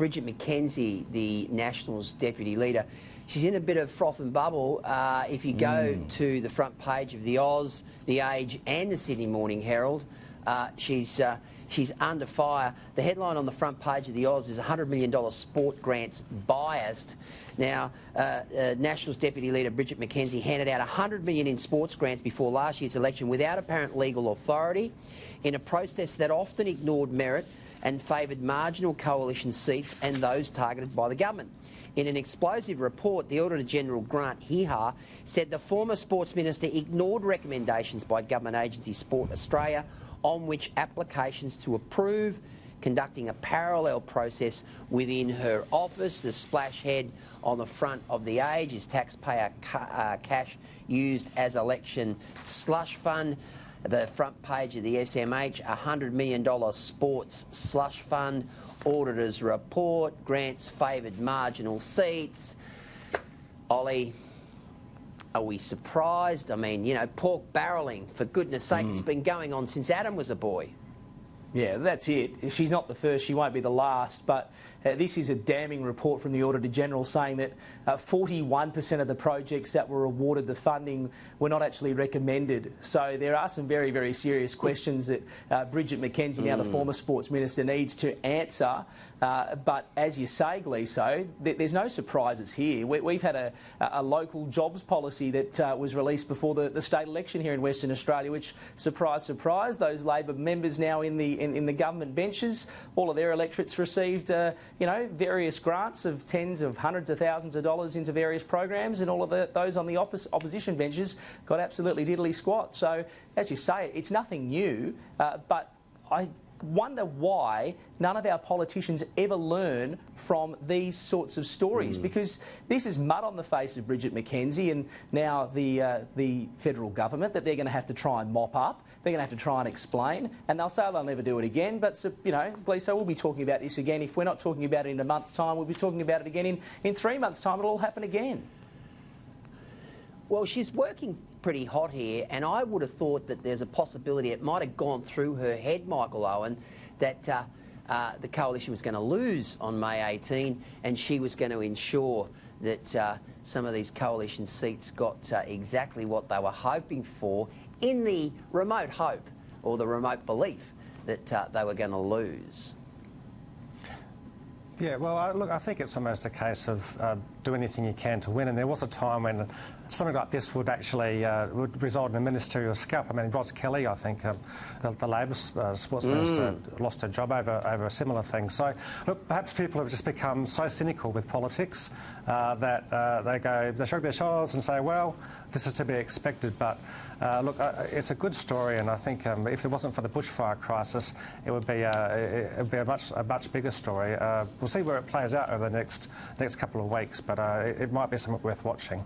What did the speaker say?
Bridget McKenzie, the Nationals deputy leader, she's in a bit of froth and bubble. If you go to the front page of the Oz, the Age and the Sydney Morning Herald, she's under fire. The headline on the front page of the Oz is $100 million sport grants biased. Now, Nationals Deputy Leader Bridget McKenzie handed out $100 million in sports grants before last year's election without apparent legal authority, in a process that often ignored merit and favoured marginal coalition seats and those targeted by the government. In an explosive report, the Auditor-General Grant Hihar said the former Sports Minister ignored recommendations by government agency Sport Australia, on which applications to approve conducting a parallel process within her office. The splash head on the front of the Age is taxpayer cash used as election slush fund. The front page of the SMH, $100 million sports slush fund. Auditors report, grants favoured marginal seats. Ollie, are we surprised? I mean, you know, pork barrelling, for goodness sake, it's been going on since Adam was a boy. Yeah, that's it. She's not the first, she won't be the last, but this is a damning report from the Auditor-General saying that 41% of the projects that were awarded the funding were not actually recommended. So there are some very, very serious questions that Bridget McKenzie, now the former Sports Minister, needs to answer. But as you say, Gleeso, there's no surprises here. We've had a local jobs policy that was released before the state election here in Western Australia, which, surprise, surprise, those Labor members now in the government benches, all of their electorates received you know, various grants of tens of hundreds of thousands of dollars into various programs, and all of those on the opposition benches got absolutely diddly squat. So, as you say, it's nothing new, but I wonder why none of our politicians ever learn from these sorts of stories, because this is mud on the face of Bridget McKenzie and now the federal government that they're going to have to try and mop up. They're going to have to try and explain, and they'll say they'll never do it again. But, you know, Gleeso, we'll be talking about this again. If we're not talking about it in a month's time, we'll be talking about it again in 3 months' time. It'll all happen again. Well, she's working pretty hot here, and I would have thought that there's a possibility it might have gone through her head, Michael Owen, that the coalition was going to lose on May 18, and she was going to ensure that some of these coalition seats got exactly what they were hoping for, in the remote hope or the remote belief that they were going to lose. Yeah, well, look, I think it's almost a case of do anything you can to win, and there was a time when something like this would actually would result in a ministerial scalp. I mean, Ros Kelly, I think, the Labor sports minister, lost her job over a similar thing. So, look, perhaps people have just become so cynical with politics that they shrug their shoulders and say, well, this is to be expected. But look, it's a good story, and I think if it wasn't for the bushfire crisis, it would be a much bigger story. We'll see where it plays out over the next couple of weeks, but it might be something worth watching.